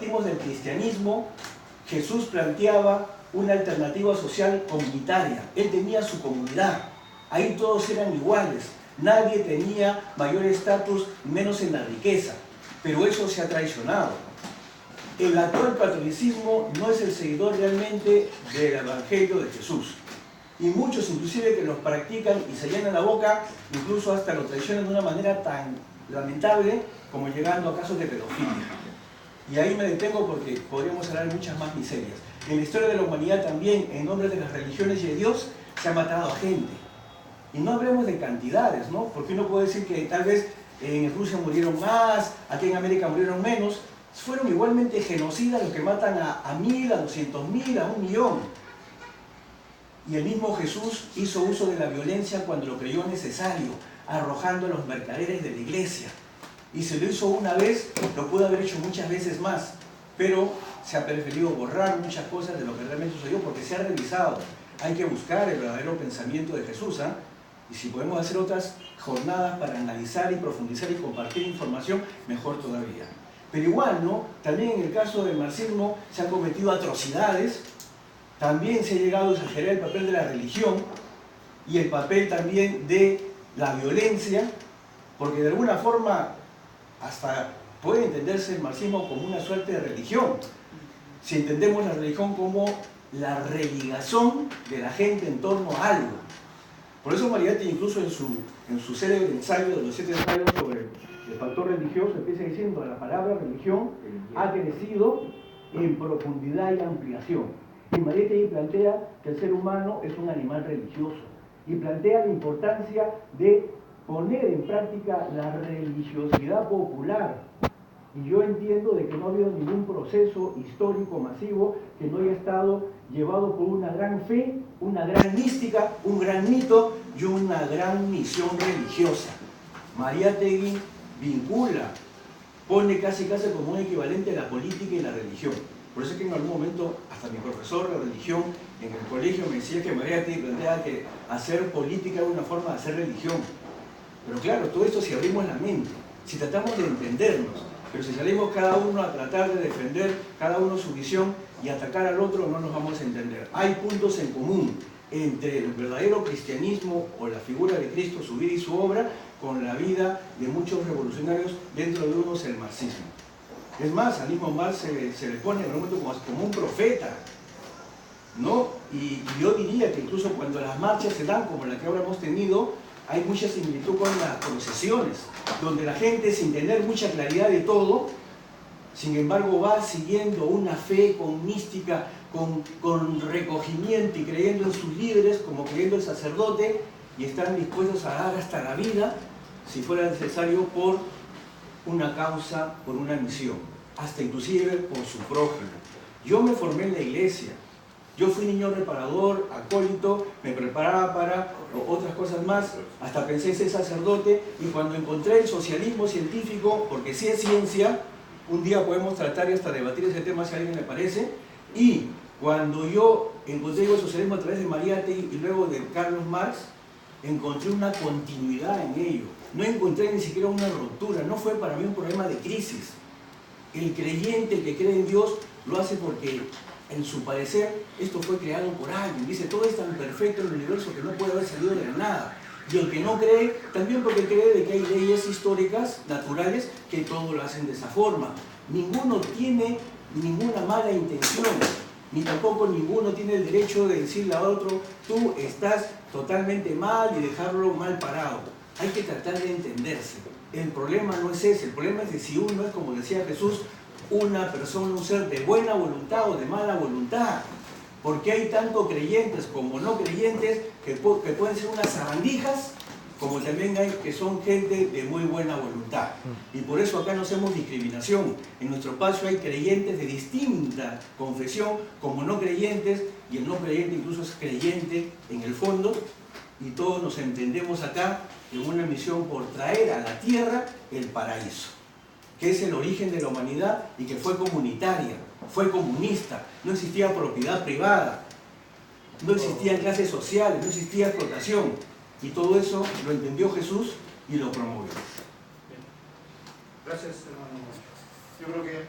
partimos del cristianismo, Jesús planteaba una alternativa social comunitaria. Él tenía su comunidad, ahí todos eran iguales, nadie tenía mayor estatus, menos en la riqueza, pero eso se ha traicionado. El actual catolicismo no es el seguidor realmente del Evangelio de Jesús. Y muchos inclusive que los practican y se llenan la boca, incluso hasta lo traicionan de una manera tan lamentable como llegando a casos de pedofilia. Y ahí me detengo porque podríamos hablar de muchas más miserias. En la historia de la humanidad también, en nombre de las religiones y de Dios, se ha matado a gente. Y no hablemos de cantidades, ¿no? Porque uno puede decir que tal vez en Rusia murieron más, aquí en América murieron menos. Fueron igualmente genocidas los que matan a 1000, a 200.000, a 1.000.000. Y el mismo Jesús hizo uso de la violencia cuando lo creyó necesario, arrojando a los mercaderes de la iglesia. Y si lo hizo una vez, lo pudo haber hecho muchas veces más, pero se ha preferido borrar muchas cosas de lo que realmente sucedió porque se ha revisado. Hay que buscar el verdadero pensamiento de Jesús, ¿eh? Y si podemos hacer otras jornadas para analizar y profundizar y compartir información, mejor todavía. Pero igual, ¿no? También en el caso del marxismo se han cometido atrocidades, también se ha llegado a exagerar el papel de la religión y el papel también de la violencia, porque de alguna forma hasta puede entenderse el marxismo como una suerte de religión, si entendemos la religión como la religazón de la gente en torno a algo. Por eso Mariátegui incluso en su célebre ensayo de los 7 ensayos sobre el factor religioso empieza diciendo: la palabra religión ha crecido en profundidad y ampliación. Y Mariátegui plantea que el ser humano es un animal religioso y plantea la importancia de poner en práctica la religiosidad popular. Y yo entiendo de que no ha habido ningún proceso histórico masivo que no haya estado llevado por una gran fe, una gran mística, un gran mito y una gran misión religiosa. Mariátegui vincula, pone casi como un equivalente a la política y la religión. Por eso es que en algún momento, hasta mi profesor de religión en el colegio me decía que Mariátegui planteaba que hacer política era una forma de hacer religión. Pero claro, todo esto si abrimos la mente, si tratamos de entendernos, pero si salimos cada uno a tratar de defender cada uno su visión y atacar al otro, no nos vamos a entender. Hay puntos en común entre el verdadero cristianismo o la figura de Cristo, su vida y su obra, con la vida de muchos revolucionarios, dentro de unos el marxismo. Es más, al mismo Marx se le pone en algún momento como un profeta, ¿no? Y yo diría que incluso cuando las marchas se dan, como la que ahora hemos tenido, hay mucha similitud con las procesiones, donde la gente, sin tener mucha claridad de todo, sin embargo va siguiendo una fe con mística, con recogimiento y creyendo en sus líderes, como creyendo el sacerdote, y están dispuestos a dar hasta la vida, si fuera necesario, por una causa, por una misión, hasta inclusive por su prójimo. Yo me formé en la iglesia. Yo fui niño reparador, acólito, me preparaba para otras cosas más, hasta pensé en ser sacerdote, y cuando encontré el socialismo científico, porque sí es ciencia, un día podemos tratar y hasta debatir ese tema si a alguien le parece, y cuando yo encontré el socialismo a través de Mariátegui y luego de Carlos Marx, encontré una continuidad en ello, no encontré ni siquiera una ruptura, no fue para mí un problema de crisis. El creyente que cree en Dios lo hace porque en su parecer, esto fue creado por alguien. Dice, todo es tan perfecto en el universo que no puede haber salido de la nada. Y el que no cree, también porque cree de que hay leyes históricas, naturales, que todo lo hacen de esa forma. Ninguno tiene ninguna mala intención, ni tampoco ninguno tiene el derecho de decirle a otro, tú estás totalmente mal y dejarlo mal parado. Hay que tratar de entenderse. El problema no es ese, el problema es de si uno es, como decía Jesús, una persona, un ser de buena voluntad o de mala voluntad. Porque hay tanto creyentes como no creyentes que pueden ser unas sabandijas, como también hay que son gente de muy buena voluntad. Y por eso acá no hacemos discriminación. En nuestro espacio hay creyentes de distinta confesión como no creyentes, y el no creyente incluso es creyente en el fondo, y todos nos entendemos acá en una misión por traer a la tierra el paraíso, que es el origen de la humanidad y que fue comunitaria, fue comunista, no existía propiedad privada, no existían clases sociales, no existía explotación, y todo eso lo entendió Jesús y lo promovió. Gracias, hermano. Yo creo que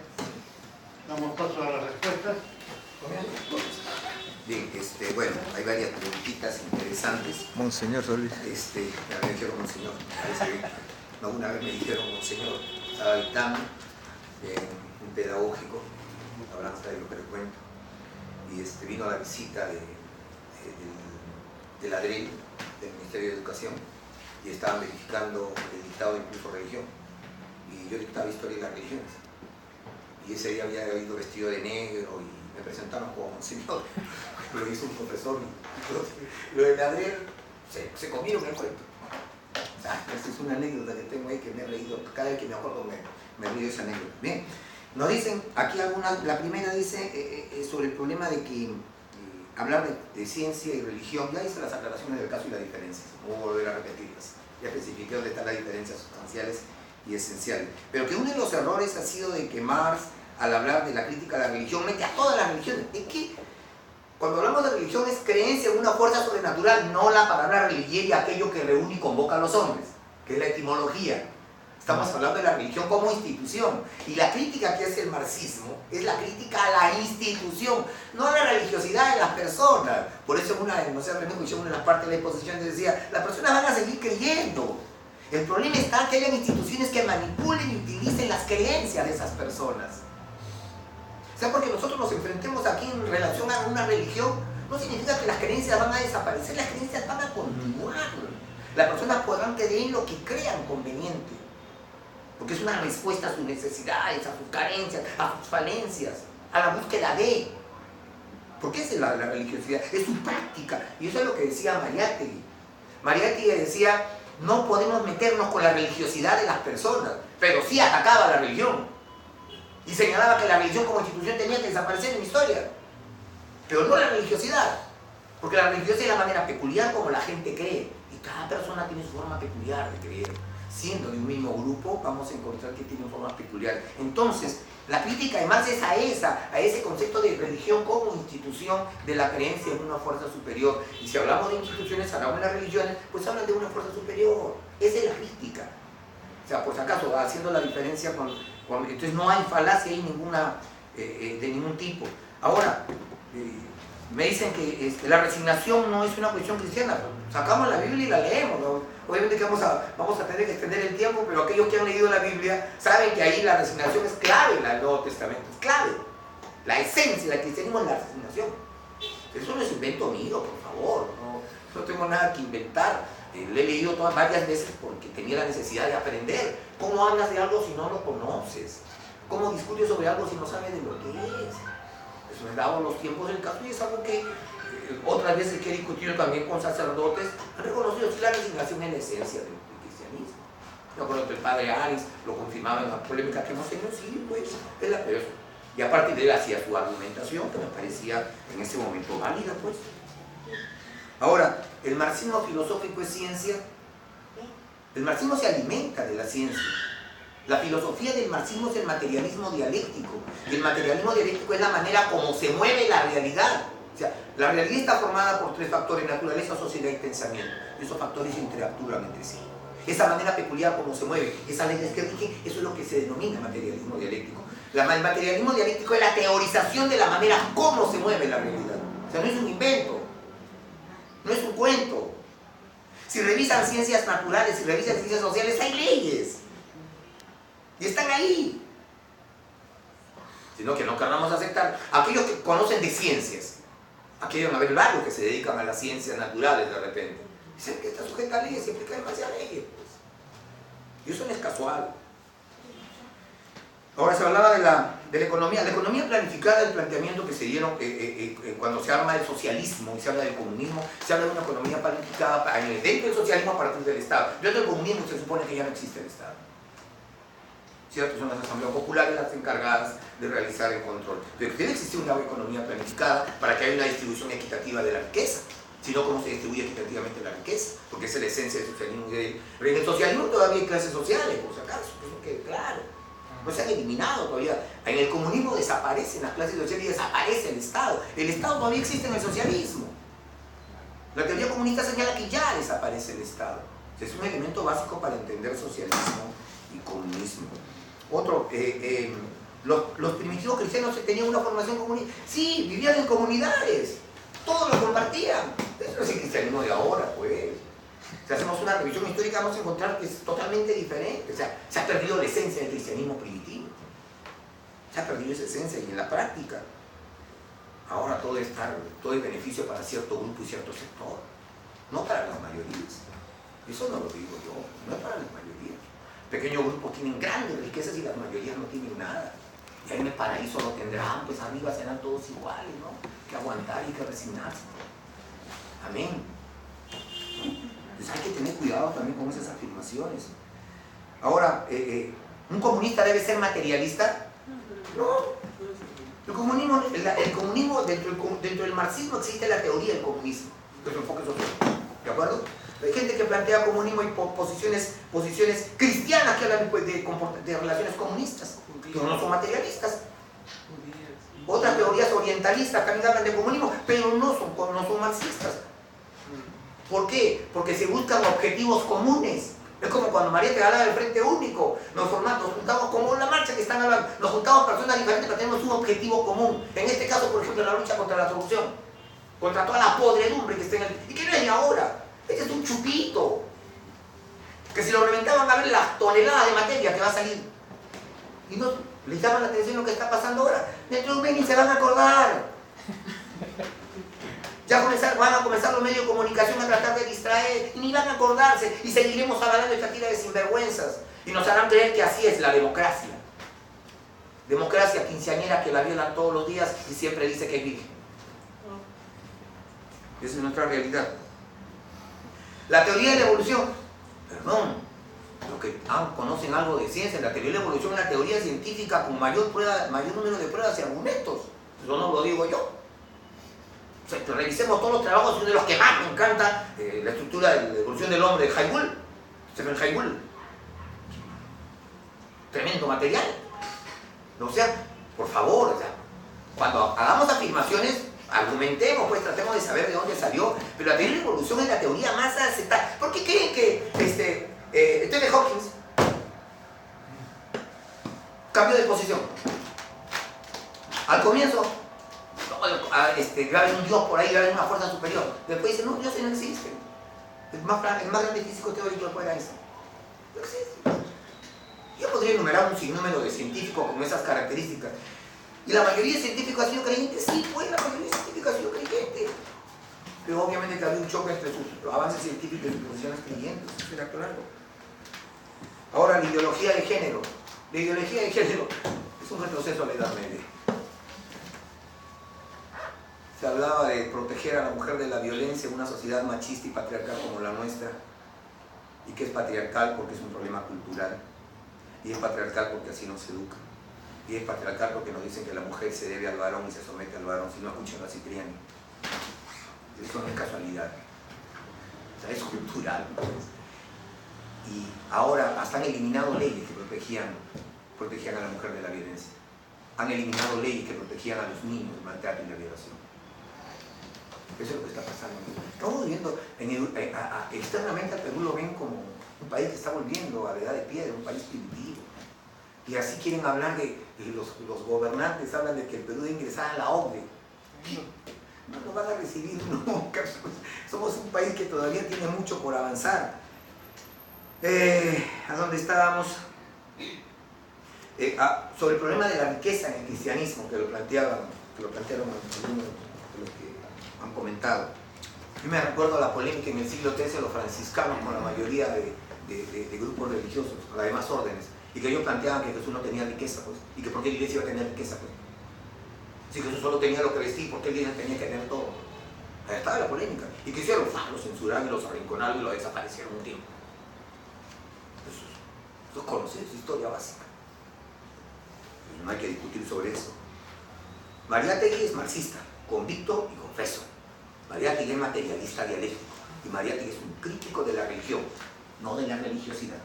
hay varias preguntitas interesantes. Monseñor Solís. Me dijeron monseñor, parece que no, una vez me dijeron monseñor, estaba dictando un pedagógico, habrán sabido lo que le cuento, y vino a la visita del ADREL, del Ministerio de Educación, y estaban verificando el dictado de incluso religión, y yo dictaba historia de las religiones, y ese día había ido vestido de negro y me presentaron como monseñor. Lo hizo un profesor y lo del ADREL se comieron el cuento. O sea, esa es una anécdota que tengo ahí que me he reído, cada vez que me acuerdo me río de esa anécdota. Bien, nos dicen, aquí la primera dice sobre el problema de que hablar de ciencia y religión, ya hice las aclaraciones del caso y las diferencias, no voy a volver a repetirlas, ya especifiqué dónde están las diferencias sustanciales y esenciales, pero que uno de los errores ha sido de que Marx, al hablar de la crítica a la religión, mete a todas las religiones. Es que cuando hablamos de religión es creencia en una fuerza sobrenatural, no la palabra religión, aquello que reúne y convoca a los hombres, que es la etimología. Estamos hablando de la religión como institución. Y la crítica que hace el marxismo es la crítica a la institución, no a la religiosidad de las personas. Por eso no sé, René Cuchón, en una parte de la exposición decía, las personas van a seguir creyendo. El problema está que hayan instituciones que manipulen y utilicen las creencias de esas personas. O sea, porque nosotros nos enfrentemos aquí en relación a una religión, no significa que las creencias van a desaparecer, las creencias van a continuar. Las personas podrán creer en lo que crean conveniente, porque es una respuesta a sus necesidades, a sus carencias, a sus falencias, a la búsqueda de. Porque esa es la religiosidad, es su práctica. Y eso es lo que decía Mariátegui. Mariátegui decía, no podemos meternos con la religiosidad de las personas, pero sí atacaba a la religión. Y señalaba que la religión como institución tenía que desaparecer en la historia, pero no la religiosidad, porque la religiosidad es la manera peculiar como la gente cree, y cada persona tiene su forma peculiar de creer. Siendo de un mismo grupo, vamos a encontrar que tienen formas peculiares. Entonces, la crítica de Marx es a ese concepto de religión como institución de la creencia en una fuerza superior. Y si hablamos de instituciones, hablamos de las religiones, pues hablan de una fuerza superior. Esa es la crítica. O sea, por si acaso, haciendo la diferencia entonces no hay falacia ahí ninguna, de ningún tipo. Ahora, me dicen que la resignación no es una cuestión cristiana. Sacamos la Biblia y la leemos, ¿no? Obviamente que vamos a tener que extender el tiempo, pero aquellos que han leído la Biblia saben que ahí la resignación es clave en el Nuevo Testamento, es clave. La esencia del cristianismo es la resignación. Eso no es invento mío, por favor, no tengo nada que inventar. Lo he leído varias veces porque tenía la necesidad de aprender. ¿Cómo hablas de algo si no lo conoces? ¿Cómo discutes sobre algo si no sabes de lo que es? Eso me dado los tiempos del caso y es algo que otras veces que he discutido también con sacerdotes han reconocido que la resignación es la esencia del cristianismo. Yo creo que el padre Aris lo confirmaba en la polémica que hemos tenido, sí, pues, es la peor. Y a partir de él hacía su argumentación que me parecía en ese momento válida, pues. Ahora, el marxismo filosófico es ciencia. El marxismo se alimenta de la ciencia. La filosofía del marxismo es el materialismo dialéctico. Y el materialismo dialéctico es la manera como se mueve la realidad. O sea, la realidad está formada por tres factores: naturaleza, sociedad y pensamiento. Esos factores interactúan entre sí. Esa manera peculiar como se mueve, esas leyes que dije, eso es lo que se denomina materialismo dialéctico. El materialismo dialéctico es la teorización de la manera como se mueve la realidad. O sea, no es un invento. No es un cuento. Si revisan ciencias naturales, si revisan ciencias sociales, hay leyes. Y están ahí. Sino que no queramos aceptar. Aquellos que conocen de ciencias, aquí van a haber varios que se dedican a las ciencias naturales de repente. Dicen que está sujeta a leyes, se aplica demasiadas leyes. Pues. Y eso no es casual. Ahora se hablaba de la economía. La economía planificada, el planteamiento que se dieron cuando se habla del socialismo y se habla del comunismo, se habla de una economía planificada dentro del socialismo a partir del Estado. Dentro del comunismo se supone que ya no existe el Estado. ¿Cierto? Son las asambleas populares las encargadas de realizar el control. Pero debe existir una economía planificada para que haya una distribución equitativa de la riqueza. Sino cómo se distribuye equitativamente la riqueza, porque esa es la esencia del socialismo. Pero en el socialismo todavía hay clases sociales, por si acaso, eso quede claro. No se han eliminado todavía. En el comunismo desaparecen las clases sociales y desaparece el Estado. El Estado todavía existe en el socialismo. La teoría comunista señala que ya desaparece el Estado. Es un elemento básico para entender socialismo y comunismo. Otro, los primitivos cristianos tenían una formación comunista. Sí, vivían en comunidades. Todos lo compartían. Eso no es el cristianismo de ahora, pues. Si hacemos una revisión histórica vamos a encontrar que es totalmente diferente. O sea, se ha perdido la esencia del cristianismo primitivo. Se ha perdido esa esencia y en la práctica ahora todo es beneficio para cierto grupo y cierto sector, no para las mayorías. Eso no lo digo yo, no es para las mayorías. Pequeños grupos tienen grandes riquezas y las mayorías no tienen nada. Y ahí en el paraíso lo tendrán, pues arriba serán todos iguales, ¿no? Que aguantar y que resignarse. Amén. Pues hay que tener cuidado también con esas afirmaciones. Ahora, ¿un comunista debe ser materialista? No. El comunismo dentro del marxismo existe la teoría del comunismo, que su enfoque social. ¿De acuerdo? Hay gente que plantea comunismo y posiciones cristianas que hablan de relaciones comunistas, pero no son materialistas. Otras teorías orientalistas también hablan de comunismo, pero no son marxistas. ¿Por qué? Porque se buscan objetivos comunes. Es como cuando María te hablaba del Frente Único. Nos juntamos como la marcha que están hablando. Nos juntamos personas diferentes, pero tenemos un objetivo común. En este caso, por ejemplo, la lucha contra la corrupción. Contra toda la podredumbre que está en el... Y que no es de ahora. Este es un chupito. Que si lo reventaban a ver las toneladas de materia que va a salir. Y no les llama la atención lo que está pasando ahora. Dentro de un mes ni se van a acordar. Ya van a comenzar los medios de comunicación a tratar de distraer y ni van a acordarse y seguiremos avalando esta tira de sinvergüenzas y nos harán creer que así es la democracia. Democracia quinceañera que la violan todos los días y siempre dice que es virgen. Esa es nuestra realidad. La teoría de la evolución, perdón, los que conocen algo de ciencia, la teoría de la evolución es una teoría científica con mayor número de pruebas y argumentos. Eso no lo digo yo. O sea, revisemos todos los trabajos, uno de los que más me encanta, la estructura de la evolución del hombre de Haybul, Stephen Haybul. Tremendo material. O sea, por favor, o sea, cuando hagamos afirmaciones, argumentemos, pues tratemos de saber de dónde salió, pero la teoría de la evolución es la teoría más aceptada. ¿Por qué creen que Stephen Hawking cambió de posición? Al comienzo, va a haber un Dios por ahí, va a haber una fuerza superior. Después dice, no, Dios no existe. El más grande físico teórico después era eso. No existe. Yo podría enumerar un sinnúmero de científicos con esas características. ¿Y la mayoría de científicos ha sido creyente? Sí, pues la mayoría de científicos ha sido creyente. Pero obviamente que había un choque entre sus avances científicos y sus posiciones creyentes. Eso era claro. Ahora, la ideología de género. La ideología de género es un retroceso a la Edad Media. Se hablaba de proteger a la mujer de la violencia en una sociedad machista y patriarcal como la nuestra, y que es patriarcal porque es un problema cultural, y es patriarcal porque así nos educan, y es patriarcal porque nos dicen que la mujer se debe al varón y se somete al varón. Si no, escuchan a Cipriani. Eso no es casualidad, o sea, es cultural, pues. Y ahora hasta han eliminado leyes que protegían a la mujer de la violencia. Han eliminado leyes que protegían a los niños del maltrato y la violación. Eso es lo que está pasando. Estamos viendo, externamente al Perú lo ven como un país que está volviendo a la edad de piedra, un país primitivo. Y así quieren hablar de los gobernantes, hablan de que el Perú debe ingresar a la OCDE. No nos van a recibir nunca. Somos un país que todavía tiene mucho por avanzar. ¿A dónde estábamos? Sobre el problema de la riqueza en el cristianismo, que lo plantearon algunos de los que han comentado. Yo me recuerdo la polémica en el siglo XIII de los franciscanos con la mayoría de grupos religiosos, las demás órdenes, y que ellos planteaban que Jesús no tenía riqueza, pues, y que por qué la iglesia iba a tener riqueza, pues. Si Jesús solo tenía lo que vestir, ¿por qué la iglesia tenía que tener todo? Ahí estaba la polémica. ¿Y qué hicieron? Los censuraron y los arrinconaron y los desaparecieron un tiempo. Eso es conocer su historia básica. No hay que discutir sobre eso. Mariátegui es marxista, convicto y confeso. Mariátegui es materialista dialéctico. Y Mariátegui es un crítico de la religión, no de la religiosidad.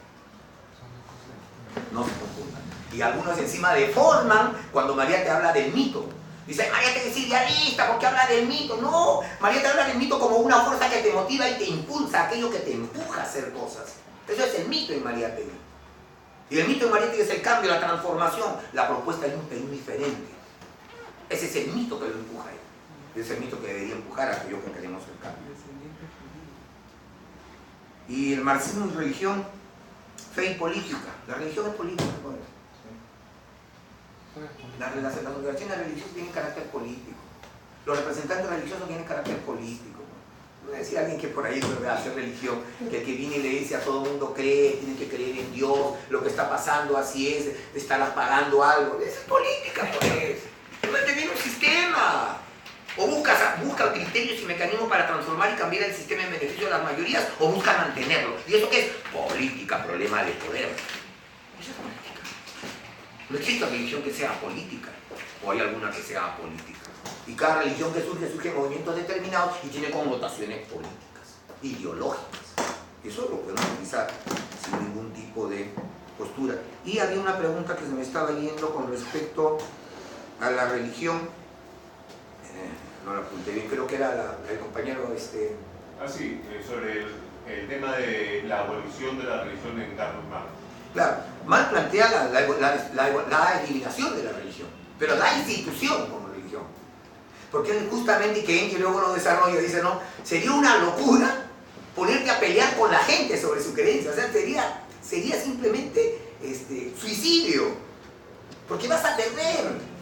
No se confundan. Y algunos encima deforman cuando Mariátegui habla del mito. Dice, Mariátegui es idealista porque habla del mito. No, Mariátegui habla del mito como una fuerza que te motiva y te impulsa, aquello que te empuja a hacer cosas. Eso es el mito en Mariátegui. Y el mito en Mariátegui es el cambio, la transformación, la propuesta de un Perú diferente. Ese es el mito que lo empuja a él. Es el mito que debería empujar a aquellos que queremos el cambio. Y el marxismo y religión, fe y política. La religión es política, ¿no? Las organizaciones religiosas tienen carácter político. Los representantes religiosos tienen carácter político. No voy a decir a alguien que por ahí puede hacer religión, que el que viene y le dice a todo el mundo cree, tiene que creer en Dios, lo que está pasando así es, estarás pagando algo. Esa es política, pues. Es mantener un sistema. O busca criterios y mecanismos para transformar y cambiar el sistema en beneficio de las mayorías, o busca mantenerlo. ¿Y eso qué es? Política, problema de poder. Eso es política. No existe religión que sea política, o hay alguna que sea apolítica. Y cada religión que surge en movimientos determinados y tiene connotaciones políticas, ideológicas. Eso lo podemos utilizar sin ningún tipo de postura. Y había una pregunta que se me estaba yendo con respecto a la religión. No la apunté bien, creo que era el compañero sí, sobre el tema de la abolición de la religión en Karl Marx. Claro, Marx plantea la eliminación de la religión, pero la institución como religión. Porque justamente que Engels luego lo desarrolla, dice, no, sería una locura ponerte a pelear con la gente sobre su creencia, o sea, sería simplemente suicidio, porque vas a perder.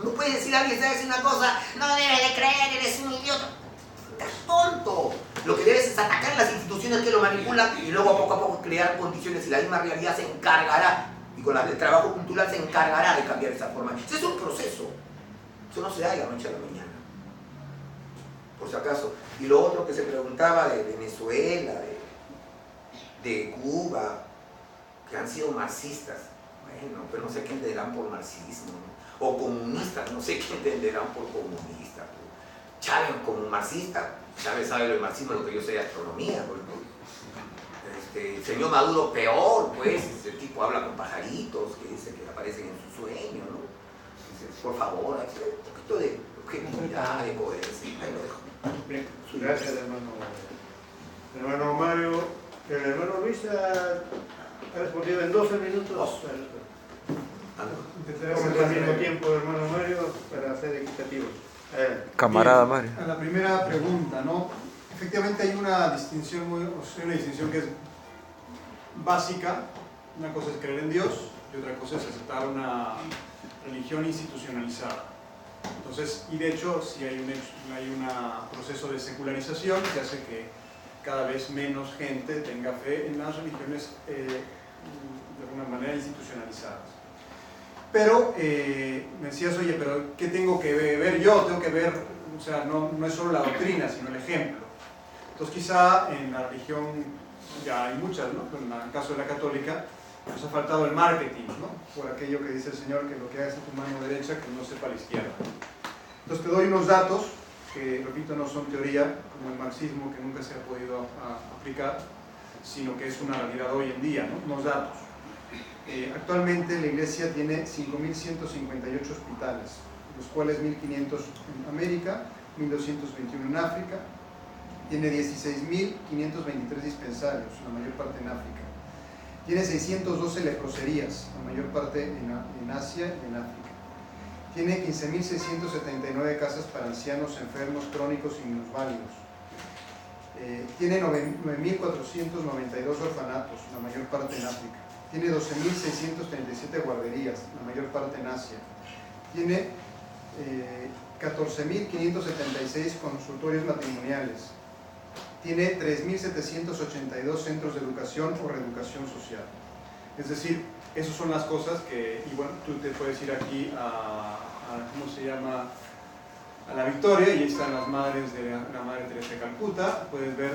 No puedes decir a alguien, ¿sabes una cosa? No debes de creer, eres un idiota. Estás tonto. Lo que debes es atacar las instituciones que lo manipulan y luego poco a poco crear condiciones y la misma realidad se encargará, y con el trabajo cultural se encargará de cambiar esa forma. Ese es un proceso. Eso no se da de la noche a la mañana. Por si acaso. Y lo otro que se preguntaba de Venezuela, de Cuba, que han sido marxistas. Bueno, pero no sé qué entenderán por marxismo, ¿no? O comunistas, no sé qué entenderán por comunista. Chávez como marxista, Chávez sabe lo de marxismo, lo que yo sé de astronomía. El señor Maduro peor, pues, ese tipo habla con pajaritos que dice que aparecen en su sueño, ¿no? Dice, por favor, un poquito de objetividad, de coherencia. Ahí lo dejo. Bien, gracias hermano. Hermano Mario, el hermano Luis ha respondido en 12 minutos. Intentaremos al mismo tiempo, hermano Mario, para ser equitativos. Camarada Mario. A la primera pregunta, ¿no? Efectivamente hay una distinción que es básica. Una cosa es creer en Dios y otra cosa es aceptar una religión institucionalizada. Entonces, y de hecho, si hay un proceso de secularización que hace que cada vez menos gente tenga fe en las religiones de alguna manera institucionalizadas. Pero me decías, oye, pero ¿qué tengo que ver yo? Tengo que ver, o sea, no es solo la doctrina, sino el ejemplo. Entonces quizá en la religión, ya hay muchas, ¿no? Pero en el caso de la católica, nos ha faltado el marketing, ¿no? Por aquello que dice el Señor, que lo que hagas en tu mano derecha, que no sepa la izquierda. Entonces te doy unos datos, que repito, no son teoría, como el marxismo, que nunca se ha podido aplicar, sino que es una realidad hoy en día, ¿no? Unos datos. Actualmente la Iglesia tiene 5.158 hospitales, los cuales 1.500 en América, 1.221 en África, tiene 16.523 dispensarios, la mayor parte en África, tiene 612 leproserías, la mayor parte en Asia y en África, tiene 15.679 casas para ancianos, enfermos, crónicos y minusválidos, tiene 9.492 orfanatos, la mayor parte en África, tiene 12.637 guarderías, la mayor parte en Asia. Tiene 14.576 consultorios matrimoniales. Tiene 3.782 centros de educación o reeducación social. Es decir, esas son las cosas que, y bueno, tú te puedes ir aquí ¿cómo se llama? A la Victoria, y ahí están las madres de la Madre Teresa de Calcuta. Puedes ver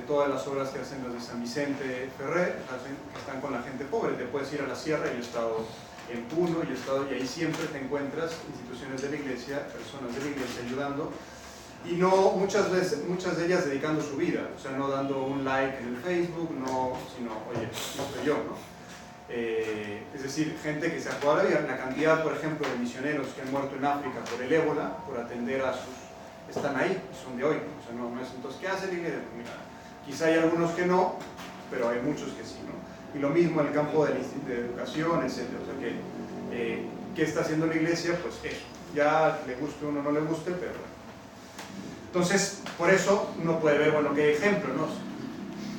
todas las obras que hacen las de San Vicente Ferrer, que están con la gente pobre. Te puedes ir a la sierra, yo he estado en Puno, y ahí siempre te encuentras instituciones de la iglesia, personas de la iglesia ayudando, y no muchas de ellas dedicando su vida, o sea, no dando un like en el Facebook, sino, oye, no soy yo, ¿no? Es decir, gente que se ha jugado la vida. La cantidad, por ejemplo, de misioneros que han muerto en África por el ébola, por atender a sus... están ahí, son de hoy, ¿no? O sea, no es entonces, ¿qué hace la iglesia? Mira, quizá hay algunos que no, pero hay muchos que sí, ¿no? Y lo mismo en el campo de educación, etc. O sea que ¿qué está haciendo la iglesia? Pues eso, ya le guste o no le guste, pero bueno. Entonces, por eso uno puede ver, bueno, qué ejemplo, ¿no?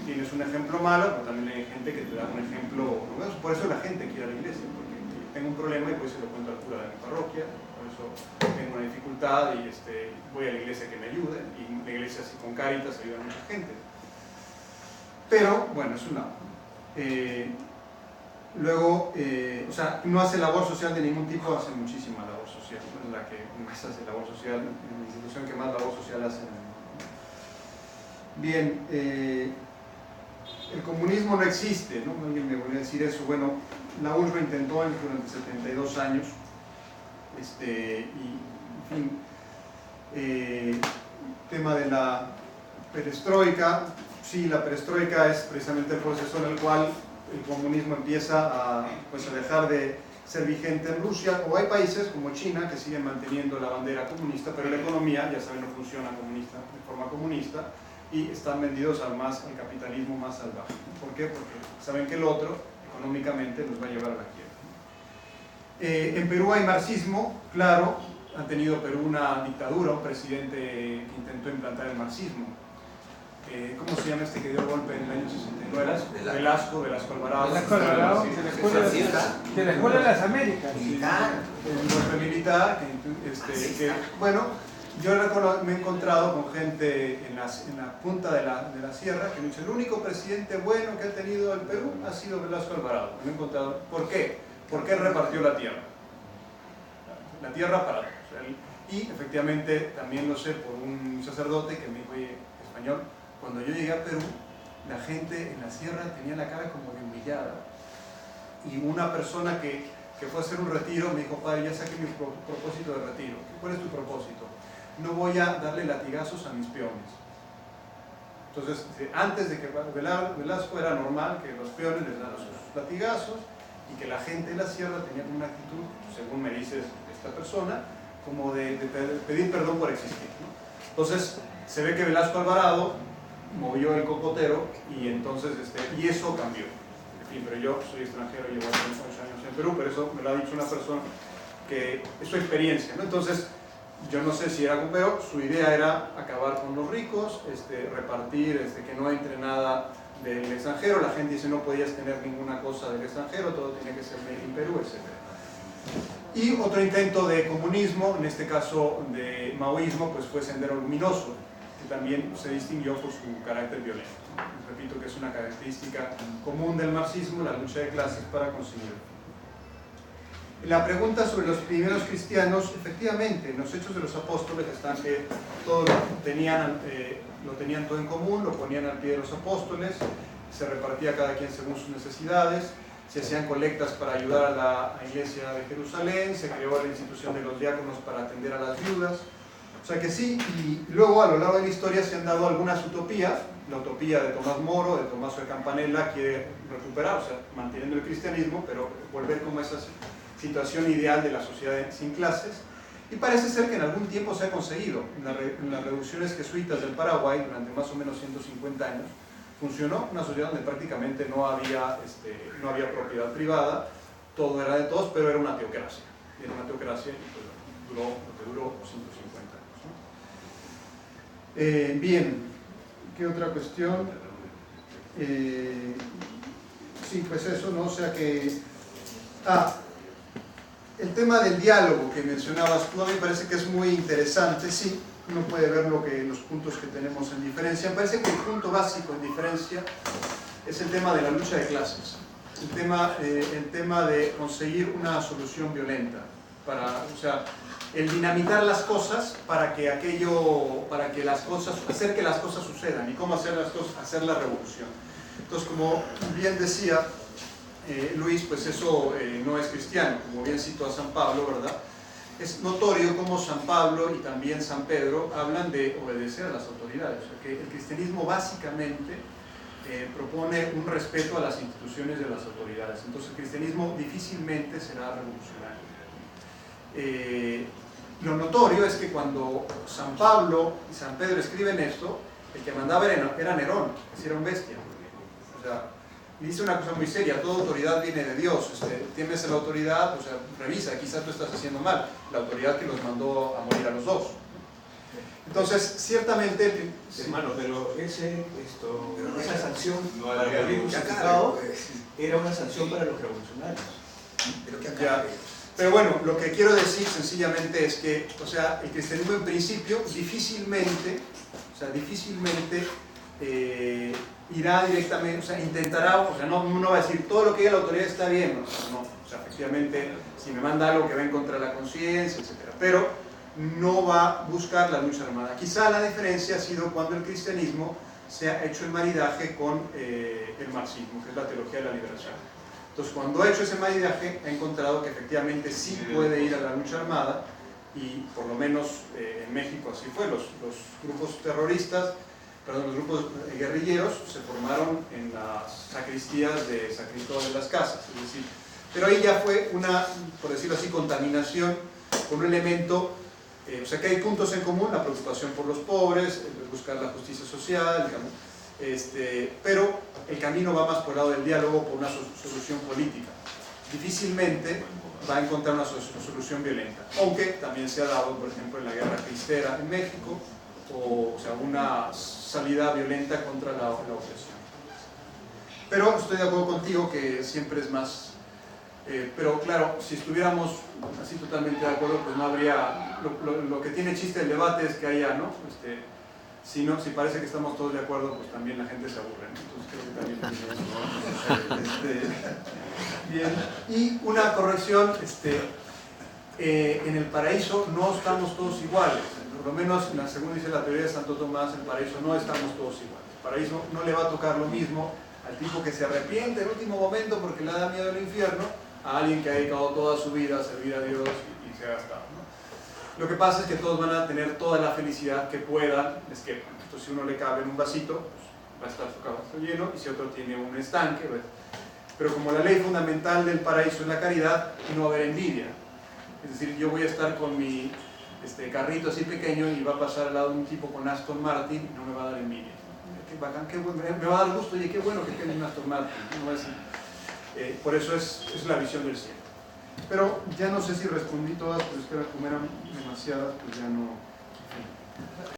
Tienes un ejemplo malo, pero también hay gente que te da un ejemplo, ¿no? Por eso la gente quiere ir a la iglesia, porque tengo un problema y pues se lo cuento al cura de mi parroquia, por eso tengo una dificultad y voy a la iglesia que me ayude, y la iglesia así con Cáritas ayuda a mucha gente. Pero, bueno, es un lado. Luego, o sea, no hace labor social de ningún tipo, hace muchísima labor social, ¿no? Es la que más hace labor social, la institución que más labor social hace en el mundo. Bien, el comunismo no existe, ¿no? Alguien me volvió a decir eso. Bueno, la URSS lo intentó durante 72 años, y, en fin, tema de la perestroika. Sí, la perestroika es precisamente el proceso en el cual el comunismo empieza a dejar de ser vigente en Rusia, o hay países como China que siguen manteniendo la bandera comunista, pero la economía, ya saben, no funciona de forma comunista, y están vendidos al capitalismo más salvaje. ¿Por qué? Porque saben que el otro, económicamente, los va a llevar a la quiebra. En Perú hay marxismo, claro, ha tenido Perú una dictadura, un presidente que intentó implantar el marxismo. ¿Cómo se llama este que dio el golpe en el año 69? Velasco Alvarado. Velasco Alvarado, de la Escuela de las Américas. Militar. El golpe militar, bueno, yo me he encontrado con gente en la punta de la sierra que me dice: el único presidente bueno que ha tenido el Perú ha sido Velasco Alvarado. Me he encontrado. ¿Por qué? Porque él repartió la tierra. La tierra para todos. Y efectivamente también lo sé por un sacerdote que me dijo: oye, español, cuando yo llegué a Perú, la gente en la sierra tenía la cara como de humillada. Y una persona que fue a hacer un retiro me dijo: padre, ya saqué mi propósito de retiro. ¿Cuál es tu propósito? No voy a darle latigazos a mis peones. Entonces, antes de que Velasco era normal que los peones les daban sus latigazos, y que la gente en la sierra tenía una actitud, según me dice esta persona, como de pedir perdón por existir, ¿no? Entonces, se ve que Velasco Alvarado movió el cocotero, y entonces, y eso cambió. En fin, pero yo soy extranjero, llevo 8 años en Perú, pero eso me lo ha dicho una persona que es su experiencia, ¿no? Entonces, yo no sé si era con, pero su idea era acabar con los ricos, repartir, que no entre nada del extranjero. La gente dice: no podías tener ninguna cosa del extranjero, todo tenía que ser made in Perú, etc. Y otro intento de comunismo, en este caso de maoísmo, pues fue Sendero Luminoso, que también se distinguió por su carácter violento. Repito que es una característica común del marxismo, la lucha de clases para conseguirlo. La pregunta sobre los primeros cristianos, efectivamente, en los Hechos de los Apóstoles están que todos lo tenían todo en común, lo ponían al pie de los apóstoles, se repartía cada quien según sus necesidades, se hacían colectas para ayudar a la iglesia de Jerusalén, se creó la institución de los diáconos para atender a las viudas. O sea que sí, y luego a lo largo de la historia se han dado algunas utopías. La utopía de Tomás Moro, de Tommaso de Campanella, quiere recuperar, o sea, manteniendo el cristianismo, pero volver como esa situación ideal de la sociedad sin clases, y parece ser que en algún tiempo se ha conseguido. En las reducciones jesuitas del Paraguay, durante más o menos 150 años, funcionó una sociedad donde prácticamente no había propiedad privada, todo era de todos, pero era una teocracia. Era una teocracia y pues, duró lo que duró 150 años, ¿no? Bien, ¿qué otra cuestión? Sí, pues eso, ¿no? O sea que... el tema del diálogo que mencionabas tú, a mí me parece que es muy interesante. Sí, uno puede ver los puntos que tenemos en diferencia. Me parece que el punto básico en diferencia es el tema de la lucha de clases, el tema de conseguir una solución violenta, o sea, el dinamitar las cosas para que hacer que las cosas sucedan. ¿Y cómo hacer las cosas? Hacer la revolución. Entonces, como bien decía Luis, pues eso no es cristiano. Como bien citó a San Pablo, ¿verdad? Es notorio cómo San Pablo y también San Pedro hablan de obedecer a las autoridades. O sea, que el cristianismo básicamente propone un respeto a las instituciones de las autoridades. Entonces el cristianismo difícilmente será revolucionario. Lo notorio es que cuando San Pablo y San Pedro escriben esto, el que mandaba era Nerón, que era un bestia. O sea, y dice una cosa muy seria: toda autoridad viene de Dios. Tienes a la autoridad, o sea, revisa, quizás tú estás haciendo mal, la autoridad que los mandó a morir a los dos. Entonces, ciertamente... Hermano, pero esa sanción No para había morir Ya crucificado cabe, pues. era una sanción para los revolucionarios. Pero que Ya. acabe. Pero bueno, lo que quiero decir sencillamente es que, o sea, el cristianismo en principio difícilmente irá directamente, o sea, intentará, o sea, no va a decir todo lo que diga la autoridad está bien, no, o sea, efectivamente, si me manda algo que va en contra de la conciencia, etc. Pero no va a buscar la lucha armada. Quizá la diferencia ha sido cuando el cristianismo se ha hecho el maridaje con el marxismo, que es la teología de la liberación. Entonces, cuando ha hecho ese maridaje, ha encontrado que efectivamente sí puede ir a la lucha armada, y por lo menos en México así fue. Los grupos terroristas, perdón, los grupos guerrilleros se formaron en las sacristías de San Cristóbal de las Casas, es decir, pero ahí ya fue una, por decirlo así, contaminación con un elemento, o sea que hay puntos en común: la preocupación por los pobres, buscar la justicia social, pero el camino va más por el lado del diálogo, por una solución política. Difícilmente va a encontrar una solución violenta, aunque también se ha dado, por ejemplo, en la guerra cristera en México, o sea, una salida violenta contra la opresión. Pero estoy de acuerdo contigo que siempre es más, pero claro, si estuviéramos así totalmente de acuerdo, pues no habría, lo que tiene chiste el debate es que haya, ¿no? Si parece que estamos todos de acuerdo, pues también la gente se aburre, ¿no? Entonces creo que también tiene eso. Bien, y una corrección, en el paraíso no estamos todos iguales. Por lo menos, según dice la teoría de Santo Tomás, en el paraíso no estamos todos iguales. El paraíso no le va a tocar lo mismo al tipo que se arrepiente en el último momento porque le da miedo el infierno, a alguien que ha dedicado toda su vida a servir a Dios y se ha gastado, ¿no? Lo que pasa es que todos van a tener toda la felicidad que puedan, les quepa. Entonces, si uno le cabe en un vasito, pues va a estar su cabazo lleno, y si otro tiene un estanque, pues. Pero como la ley fundamental del paraíso es la caridad, no va a haber envidia. Es decir, yo voy a estar con mi carrito así pequeño y va a pasar al lado de un tipo con Aston Martin y no me va a dar envidia. Qué bacán, qué bueno, me va a dar gusto, oye, qué bueno que tenga un Aston Martin. No va a decir, por eso es la visión del cielo. Pero ya no sé si respondí todas, pero es que como eran demasiadas, pues ya no...